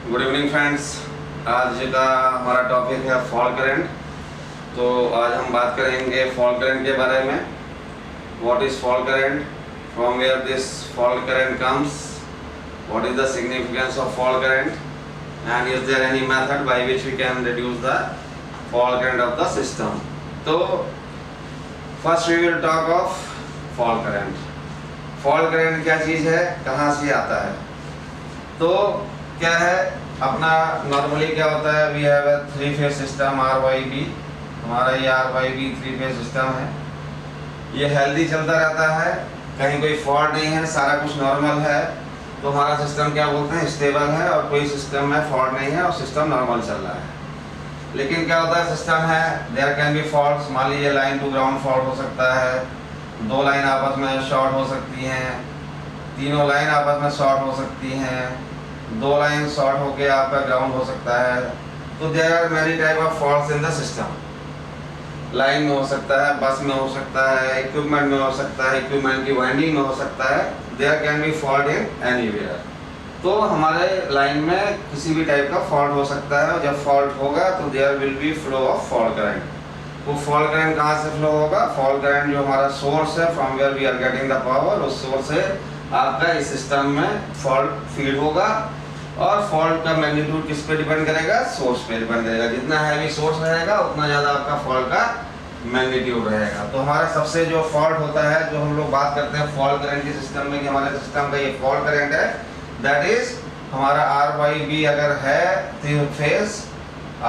Good evening friends. आज का हमारा टॉपिक है फॉल्ट करंट। तो आज हम बात करेंगे फॉल्ट करंट के बारे में। What is fault current, from where this fault current comes, what is the significance of fault current, and is there any method by which we can reduce the fault current of the system. तो first we will talk of fault current. Fault current क्या चीज़ है, कहाँ से आता है? तो क्या है, अपना नॉर्मली क्या होता है, we have a 3 phase system RYB। हमारा ये RYB 3 फेज सिस्टम है। ये हेल्दी चलता रहता है, कहीं कोई फॉल्ट नहीं है, सारा कुछ नॉर्मल है। तो हमारा सिस्टम क्या बोलते हैं, स्टेबल है, और कोई सिस्टम में फॉल्ट नहीं है और सिस्टम नॉर्मल चल रहा है। लेकिन क्या होता है, सिस्टम है, देयर कैन बी फॉल्ट्स। मान लीजिए लाइन टू ग्राउंड फॉल्ट हो सकता है, 2 लाइन आपस में शॉर्ट हो सकती हैं, तीनों लाइन आपस में शॉर्ट हो सकती हैं, 2 लाइन शॉर्ट होके आपका ग्राउंड हो सकता है। तो there are many type of faults in the system. Line में हो सकता है, बस में हो सकता है, इक्विपमेंट में हो सकता है, इक्विपमेंट की वाइंडिंग में हो सकता है। There can be fault in anywhere. तो हमारे लाइन में किसी भी टाइप का फॉल्ट हो सकता है, और जब फॉल्ट होगा तो there will be flow of fault current. वो फॉल्ट करंट कहाँ से फ्लो होगा? फॉल्ट करंट जो हमारा सोर्स है, from where we are getting the power, उस सोर्स से आपका इस सिस्टम में फॉल्ट फीड होगा। और फॉल्ट का मैग्नीट्यूड किस पे डिपेंड करेगा? सोर्स पे डिपेंड करेगा। जितना हैवी सोर्स रहेगा उतना ज़्यादा आपका फॉल्ट का मैग्नीट्यूड रहेगा। तो हमारा सबसे जो फॉल्ट होता है, जो हम लोग बात करते हैं फॉल्ट करंट के सिस्टम में, कि हमारे सिस्टम का ये फॉल्ट करंट है, दैट इज हमारा RYB अगर है 3 फेज,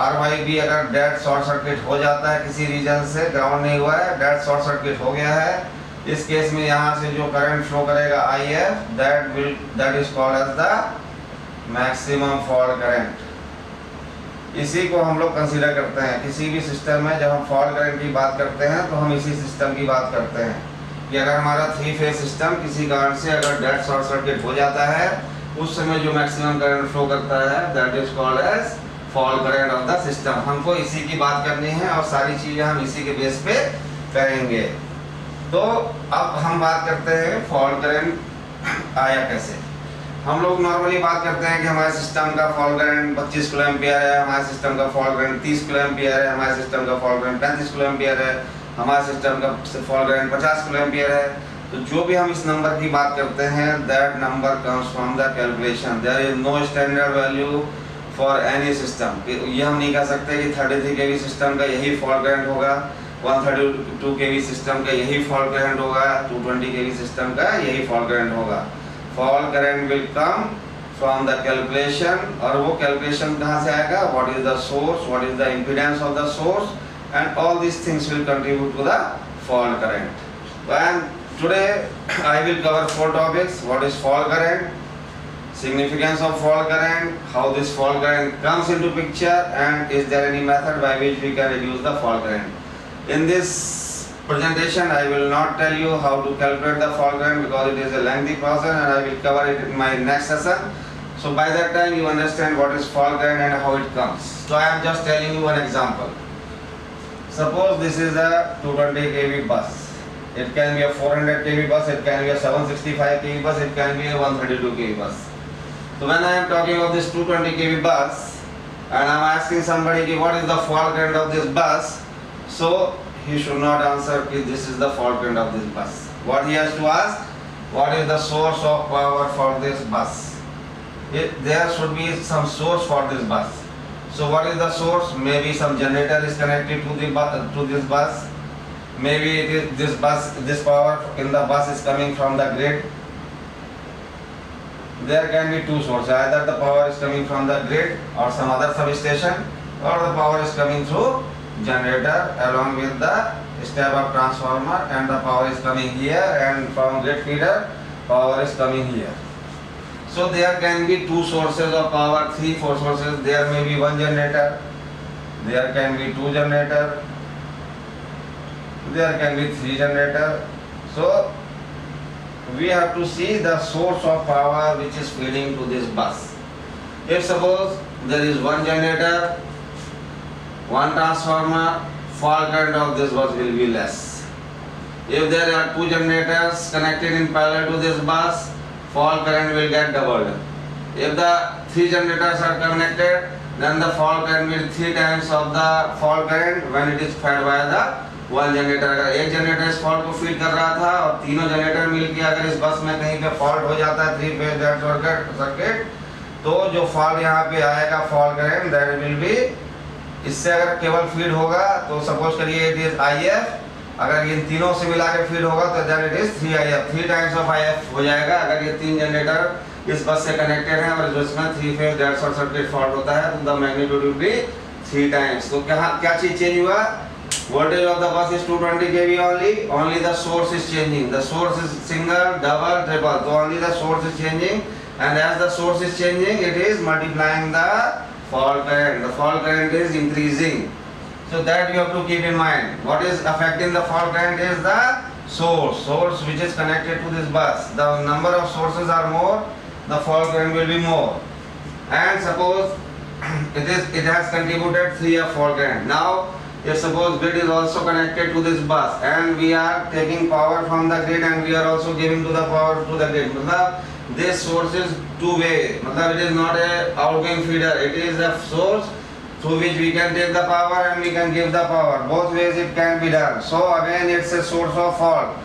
RYB अगर डेड शॉर्ट सर्किट हो जाता है किसी रीजन से, ग्राउंड नहीं हुआ है, डेड शॉर्ट सर्किट हो गया है, इस केस में यहाँ से जो करंट फ्लो करेगा IF, that is called as the maximum fault current. इसी को हम लोग कंसीडर करते हैं किसी भी सिस्टम में। जब हम फॉल्ट करंट की बात करते हैं तो हम इसी सिस्टम की बात करते हैं कि अगर हमारा 3 फेज सिस्टम किसी कारण से अगर डेड शॉर्ट सर्किट हो जाता है, उस समय जो मैक्सिमम करंट फ्लो करता है, that is called as fault current of the system. हमको इसी की बात करनी है और सारी चीजें हम इसी के बेस पे करेंगे। तो अब हम बात करते हैं फॉल्ट करंट आया कैसे। हम लोग नॉर्मली बात करते हैं कि हमारे सिस्टम का फॉल्ट करंट 25 किलो एम्पियर है, हमारे सिस्टम का फॉल्ट करंट 30 किलो एम्पियर है, हमारे सिस्टम का फॉल्ट करंट 35 किलो एम्पियर है, हमारे सिस्टम का फॉल्ट करंट 50 किलो एम्पियर है। तो जो भी हम इस नंबर की बात करते हैं, that number comes from the calculation. There is no standard value for any system. ये हम नहीं कह सकते कि 33 kV सिस्टम का यही फॉल्ट करंट होगा, 132 kV सिस्टम का यही फॉल्ट करंट होगा, 220 kV सिस्टम का यही फॉल्ट करंट होगा। Fault current will come from the calculation, और वो कैलकुलेशन कहाँ से आएगा? What is the source, what is the impedance of the source, and all these things will contribute to the fault current. And today I will cover 4 topics. What is fault current, significance of fault current, how this fault current comes into picture, and is there any method by which we can reduce the fault current. In this presentation I will not tell you how to calculate the fault current because it is a lengthy process, and I will cover it in my next session. So by that time you understand what is fault current and how it comes. So I am just telling you one example. Suppose this is a 220 kV bus. It can be a 400 kV bus, it can be a 765 kV bus, it can be a 132 kV bus. So when I am talking of this 220 kV bus and I am asking somebody what is the fault current of this bus, so he should not answer this is the fault current of this bus. What he has to ask, what is the source of power for this bus? There should be some source for this bus. So what is the source? Maybe some generator is connected to this bus. Maybe it is this power in the bus is coming from the grid. There can be 2 sources. Either the power is coming from the grid or some other substation, or the power is coming through generator along with the step up transformer, and the power is coming here, and from grid feeder power is coming here. So there can be 2 sources of power, 3, 4 sources. There may be 1 generator, there can be 2 generator, there can be 3 generator. So we have to see the source of power which is feeding to this bus. If suppose there is 1 generator, 1 transformer, fault current of this bus will be less. If there are 2 generators connected in parallel to this bus, fault current will get doubled. If the three generators are connected, then the fault current will 3 times of the fault current when it is fed by the one generator. अगर एक generator इस fault को feed कर रहा था और तीनों generator मिलके अगर इस बस में कहीं पे फॉल्ट हो जाता है 3 फेज डेड सर्किट, तो जो फॉल्ट यहाँ पे आएगा fault current that will be, इससे अगर केवल फीड होगा तो सपोज करिए इट इज IF, अगर इन तीनों से मिला के फीड होगा तो then it is 3IF, 3 times of IF हो जाएगा अगर ये तीन जनरेटर इस बस से कनेक्टेड है और जिसमें 3 फेज डेड सर्किट फॉल्ट होता है तो the magnitude will be 3 times. तो क्या चीज चेंज हुआ? Voltage of the bus is 220 kV only the source is changing. The source is single, double, triple. So only the source is changing, and as the source is changing, it is multiplying the fault current. The fault current is increasing. So that you have to keep in mind. What is affecting the fault current is the source which is connected to this bus. The number of sources are more, the fault current will be more. And suppose it has contributed 3 of fault current. Now if suppose grid is also connected to this bus and we are taking power from the grid and we are also giving to the power to the grid, मतलब this source is two-way, मतलब it is not a outgoing feeder, it is a source through which we can take the power and we can give the power. Both ways it can be done. So again it's a source of fault.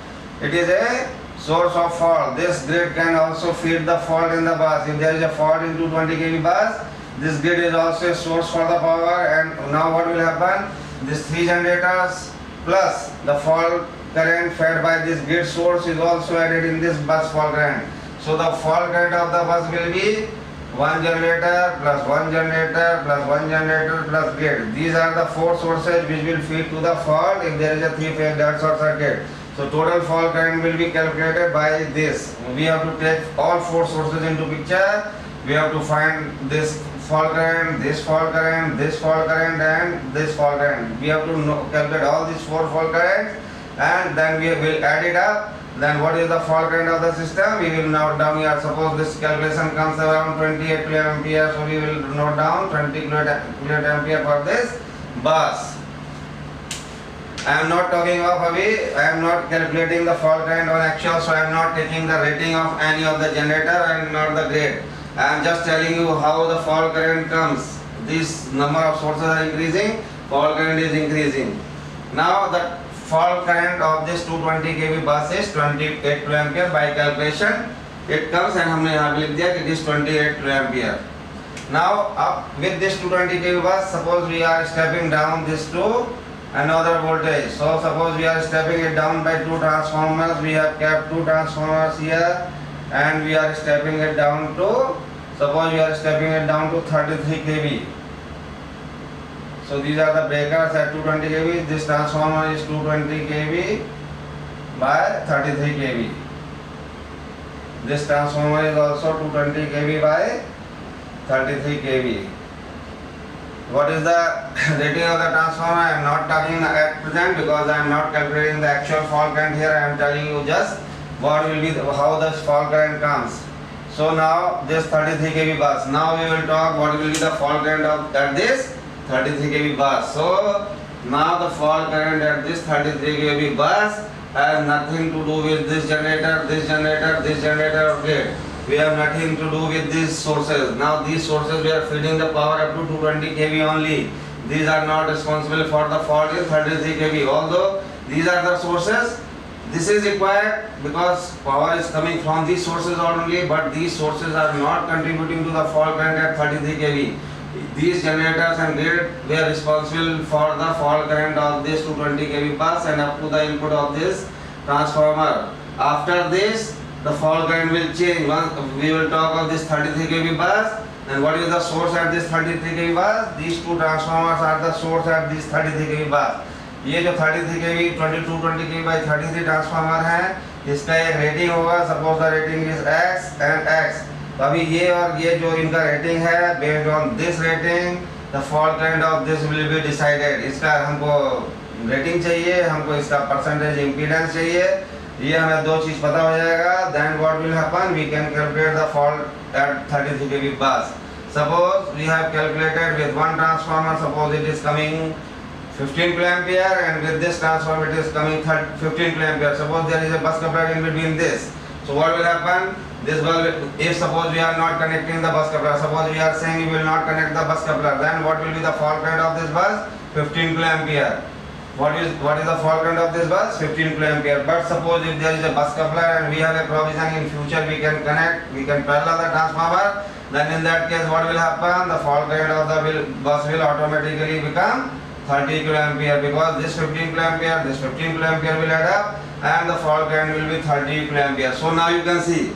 It is a source of fault. This grid can also feed the fault in the bus. If there is a fault in 220 kV bus, this grid is also a source for the power. And now what will happen? These 3 generators plus the fault current fed by this grid source is also added in this bus fault current. So the fault current of the bus will be 1 generator plus 1 generator plus 1 generator plus grid. These are the 4 sources which will feed to the fault if there is a 3-phase dead short circuit. So total fault current will be calculated by this. We have to take all 4 sources into picture. We have to find this fault current, this fault current, this fault current and this fault current. We have to calculate all these 4 fault currents and then we will add it up. Then what is the fault current of the system? We will note down here. Suppose this calculation comes around 28 kA, so we will note down 20 kA for this bus. I am not talking of Avi, I am not calculating the fault current on actual, so I am not taking the rating of any of the generator and not the grade. I am just telling you how the fault current comes. This number of sources are increasing, fault current is increasing. Now the fault current of this 220 kV bus is 28 kA by calculation. It comes and हमने यहाँ पे लिख दिया कि it is 28 kA. Now up with this 220 kV bus, suppose we are stepping down this to another voltage. So suppose we are stepping it down by 2 transformers. We have kept 2 transformers here. And we are stepping it down to, suppose we are stepping it down to 33 kV. So these are the breakers at 220 kV. This transformer is 220 kV by 33 kV. This transformer is also 220 kV by 33 kV. What is the rating of the transformer? I am not talking at present because I am not calculating the actual fault current here. I am telling you just what will be how the fault current comes. So now this 33 kV bus. Now we will talk what will be the fault current of at this 33 kV bus. So now the fault current at this 33 kV bus has nothing to do with this generator, this generator, this generator. Okay, we have nothing to do with these sources. Now these sources we are feeding the power up to 220 kV only. These are not responsible for the fault in 33 kV. Although these are the sources. This is required because power is coming from these sources only, but these sources are not contributing to the fault current at 33 kV. These generators and grid were responsible for the fault current of this 220 kV bus and up to the input of this transformer. After this, the fault current will change. Once we will talk of this 33 kV bus, and what is the source at this 33 kV bus? These 2 transformers are the source at this 33 kV bus. ये जो 33 kV 2220 kV by 33 transformer है, इसका एक rating होगा. Suppose the rating is x and x. तो अभी ये और ये जो इनका रेटिंग है, based on this rating the fault current of this will be decided. इसका हमको रेटिंग चाहिए, हमको इसका परसेंटेज इम्पीडेंस चाहिए. ये हमें 2 चीज पता हो जाएगा. Then what will happen, we can calculate the fault at 33 kV bus. Suppose we have calculated with one transformer. Suppose it is coming 15 kA and with this transformer it is coming 15 kA. Suppose there is a bus coupler in between this. So what will happen? This bulb, if suppose we are not connecting the bus coupler, suppose we are saying we will not connect the bus coupler, then what will be the fault current of this bus? 15 kiloampere. What is the fault current of this bus? 15 kiloampere. But suppose if there is a bus coupler and we have a provision in future we can connect, we can parallel the transformer, then in that case what will happen? The fault current of the bus will automatically become 30 kiloampere, because this 15 kiloampere, this 15 kiloampere will add up and the fault current will be 30 kiloampere. So now you can see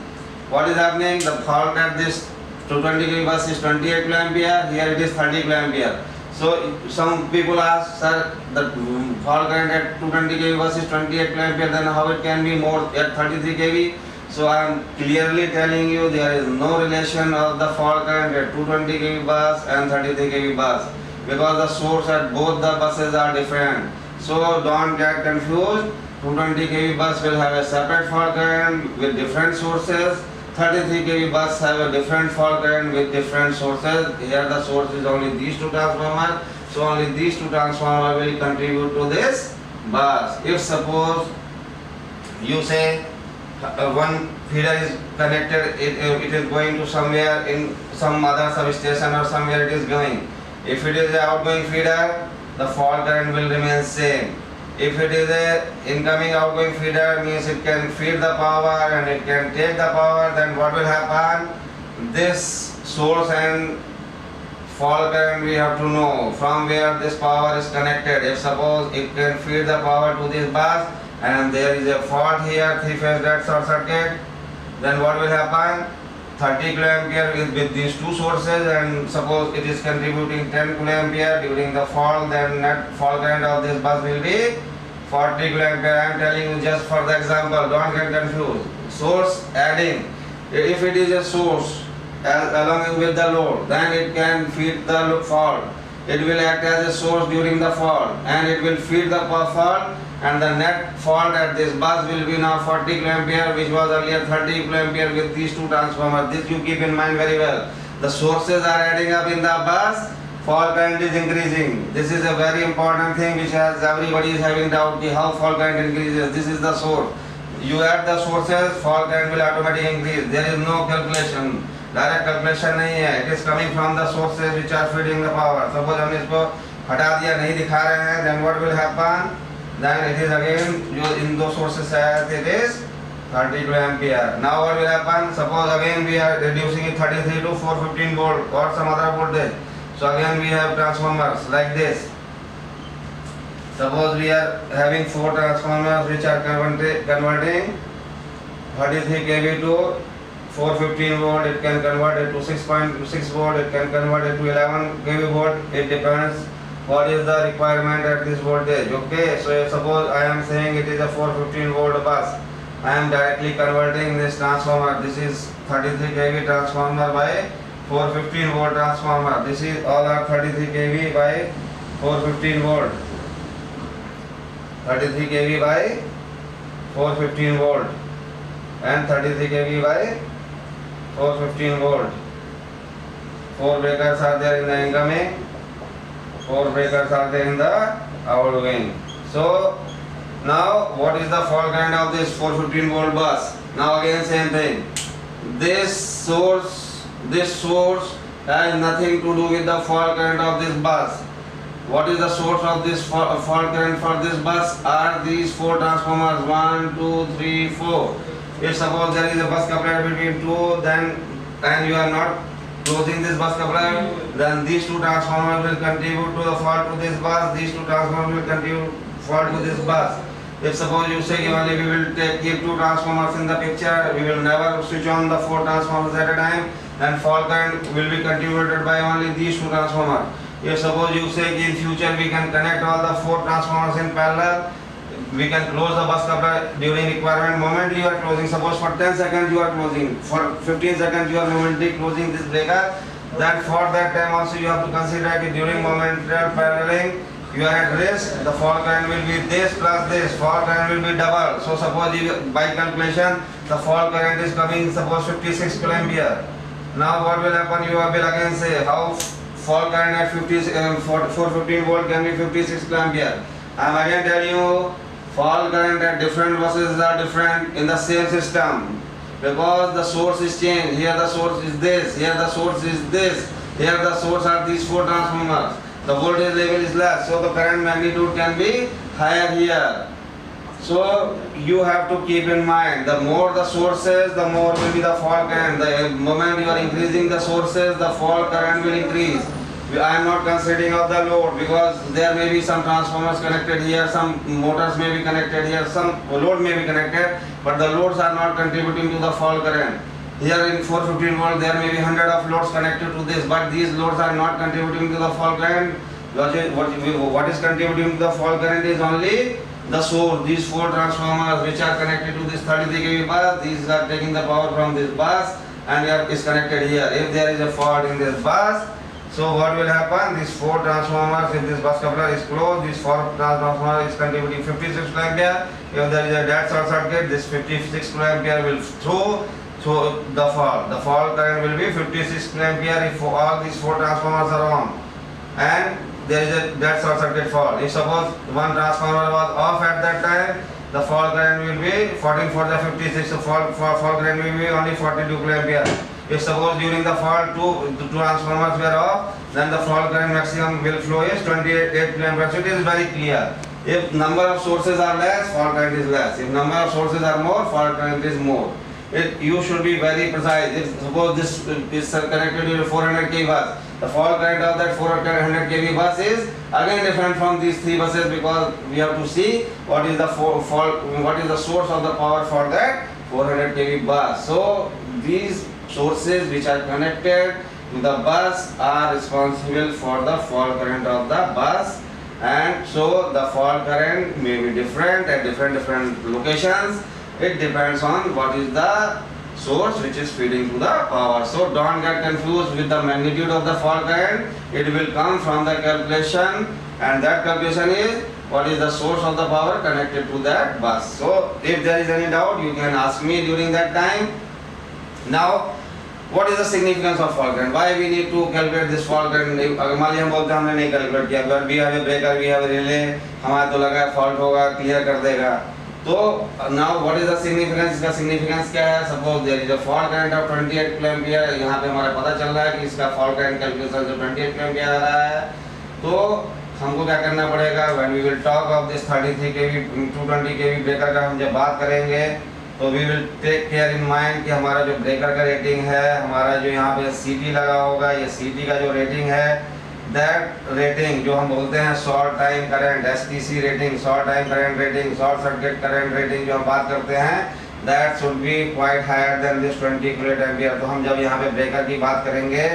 what is happening. The fault at this 220 kV bus is 28 kiloampere, here it is 30 kiloampere. So some people ask, sir, the fault current at 220 kV bus is 28 kiloampere, then how it can be more at 33 kV? So I am clearly telling you there is no relation of the fault current at 220 kV bus and 33 kV bus, because the source at both the buses are different. So don't get confused. 220 kV bus will have a separate fault current with different sources. 33 kV bus have a different fault current with different sources. Here the source is only these two transformers. So only these two transformers will contribute to this bus. If suppose you say one feeder is connected, it is going to somewhere in some other substation or somewhere it is going. If it is an outgoing feeder, the fault current will remain same. If it is a incoming outgoing feeder, means it can feed the power and it can take the power, then what will happen? This source and fault current we have to know from where this power is connected. If suppose it can feed the power to this bus and there is a fault here, three-phase dead short circuit, then what will happen? 30 kiloampere with these two sources, and suppose it is contributing 10 kiloampere during the fault, then net fault current of this bus will be 40 kiloampere. I am telling you just for the example, don't get confused. Source adding, if it is a source along with the load, then it can feed the fault. It will act as a source during the fault and it will feed the fault, and the net fault at this bus will be now 40 kiloampere, which was earlier 30 kiloampere with these two transformers. This you keep in mind very well. The sources are adding up in the bus, fault current is increasing. This is a very important thing which has everybody is having doubt how fault current increases. This is the source. You add the sources, fault current will automatically increase. There is no calculation. Direct calculation नहीं है. It is coming from the sources which are feeding the power. Suppose हम इसको हटा दिया, नहीं दिखा रहे हैं, then what will happen? Then it is again जो इन दो सोर्सेज से आया it is 30 kilo ampere. Now what will happen? Suppose again we are reducing it 33 to 415 volt or some other voltage. So again we have transformers like this. Suppose we are having 4 transformers which are converting 33 kV to 415 volt. It can convert it to 6.6 volt. It can convert it to 11 kV volt. It depends what is the requirement at this voltage. Okay, so suppose I am saying it is a 415 volt bus. I am directly converting this transformer. This is 33 kV transformer by 415 volt transformer. This is all are 33 kV by 415 volt. 33 kV by 415 volt and 33 kV by 415 volt. 4 breakers are there in the incoming, 4 breakers are there in the outgoing. So now what is the fault current of this 415 volt bus? Now again same thing. This source has nothing to do with the fault current of this bus. What is the source of this fault current for this bus? Are these 4 transformers, 1, 2, 3, 4. If suppose there is a bus coupler between 2, then and you are not closing this bus coupler, then these 2 transformers will contribute to the fault to this bus. These 2 transformers will contribute fault to this bus. If suppose you say only we will keep 2 transformers in the picture, we will never switch on the 4 transformers at a time, then fault current will be contributed by only these 2 transformers. If suppose you say in future we can connect all the 4 transformers in parallel, we can close the bus coupler during requirement moment you are closing. Suppose for 10 seconds you are closing, for 15 seconds you are momentarily closing this breaker, then for that time also you have to consider that during momentary paralleling you are at risk. The fault current will be this plus this, fault current will be double. So suppose you, by calculation the fault current is coming suppose 56 kiloampere. Now what will happen? You will again say how fault current at 415 volt can be 56 kiloampere. I am again telling you fault current at different buses are different in the same system. because the source is changed. Here the source is this, here the source is this, here the source are these four transformers. The voltage level is less, so the current magnitude can be higher here. So you have to keep in mind, the more the sources, the more will be the fault current. The moment you are increasing the sources, the fault current will increase. I am not considering of the load, because there may be some transformers connected here, some motors may be connected here, some load may be connected, but the loads are not contributing to the fault current. Here in 415 volt there may be 100 of loads connected to this, but these loads are not contributing to the fault current. What is contributing to the fault current is only the source. These four transformers which are connected to this 33 kV bus, these are taking the power from this bus and is connected here. If there is a fault in this bus, so what will happen? These four transformers, if this bus coupler is closed, this four transformer is contributing 56 kA. If there is a dead short circuit, this 56 kA will throw the fault. The fault current will be 56 kA if all these four transformers are on, and there is a dead short circuit fault. If suppose one transformer was off at that time, the fault current will be 14 for the 56, so fault current will be only 42 kA. If suppose during the fault two transformers were off, then the fault current maximum will flow is 28 kA. So it is very clear. If number of sources are less, fault current is less. If number of sources are more, fault current is more. You should be very precise. If suppose this is connected to a 400 kV bus, the fault current of that 400 kV bus is again different from these three buses, because we have to see what is the what is the source of the power for that 400 kV bus. So these sources which are connected to the bus are responsible for the fault current of the bus, and so the fault current may be different at different locations. It depends on what is the source which is feeding to the power. So don't get confused with the magnitude of the fault current. It will come from the calculation, and that calculation is what is the source of the power connected to that bus. So if there is any doubt, you can ask me during that time. Now, what is the significance of fault current? Why we need to calculate this fault current? मान लीजिए हम बोलते हैं हमने नहीं calculate किया, but we have a breaker, we have a relay, हमारा तो लगा fault होगा, clear कर देगा. तो now what is the significance? इसका significance क्या है? Suppose there is a fault current of 28 kA. यहाँ पे हमारा पता चल रहा है कि इसका fault current calculation जो 28 kA आ रहा है, तो हमको क्या करना पड़ेगा? When we will talk of this 33 kV 220 kV breaker का हम जब बात करेंगे, तो we will take care in mind कि हमारा जो ब्रेकर का रेटिंग है, हमारा जो यहाँ पे CT लगा होगा, ये CT का जो रेटिंग है, that रेटिंग जो हम बोलते हैं short time current, STC rating, short time current rating, short circuit current rating जो हम बात करते हैं, that should be quite higher than this 20 kA. तो हम जब यहाँ पे ब्रेकर की बात करेंगे,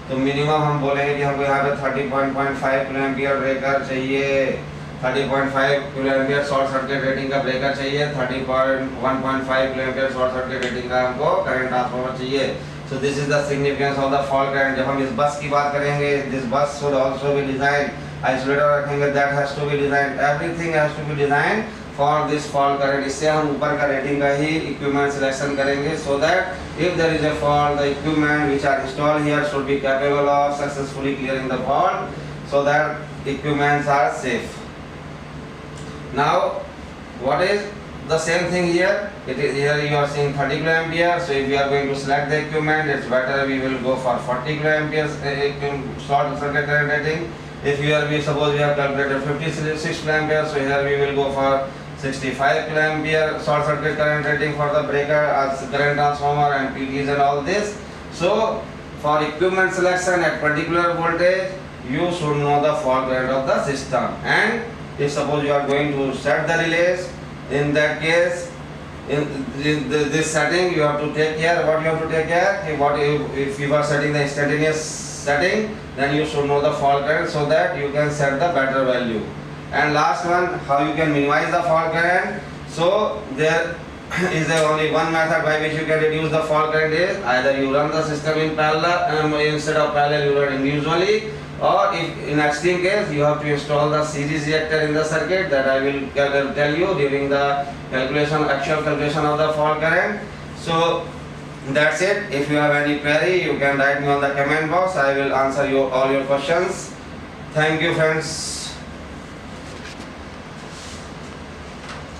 तो मिनिमम हम बोलेंगे कि हमको यहाँ पे 30.5 kA ब्रेकर चाहिए, 30.5 kA शॉर्ट सर्किट रेटिंग का ब्रेकर चाहिए, 31.5 kA शॉर्ट सर्किट रेटिंग का हमको करंट ट्रांसफार्मर चाहिए. So this is the significance of the fault current. जब हम इस बस की बात करेंगे, this bus should also be designed. Isolator रखेंगे, that has to be designed. Everything has to be designed for this fault current. इससे हम ऊपर का रेटिंग का ही equipment selection करेंगे, so that if there is a fault, the equipment which are installed here should be capable of successfully clearing the fault, so that equipments are safe. Now, what is the same thing here? It is here you are seeing 30 kA. So if we are going to select the equipment, it's better we will go for 40 kA short circuit current rating. If here we suppose we have calculated 56 kA, so here we will go for 65 kA short circuit current rating for the breaker, as current transformer and PTs and all this. So for equipment selection at particular voltage, you should know the fault current of the system. And if suppose you are going to set the relays, in that case, in this setting you have to take care. What you have to take care? If you are setting the instantaneous setting, then you should know the fault current, so that you can set the better value. And last one, how you can minimize the fault current. So there is only one method by which you can reduce the fault current. Is either you run the system in parallel, instead of parallel you run individually, or if in extreme case you have to install the series reactor in the circuit, that I will tell you during the actual calculation of the fault current. So that's it. If you have any query, you can write me on the comment box. I will answer all your questions. Thank you, friends.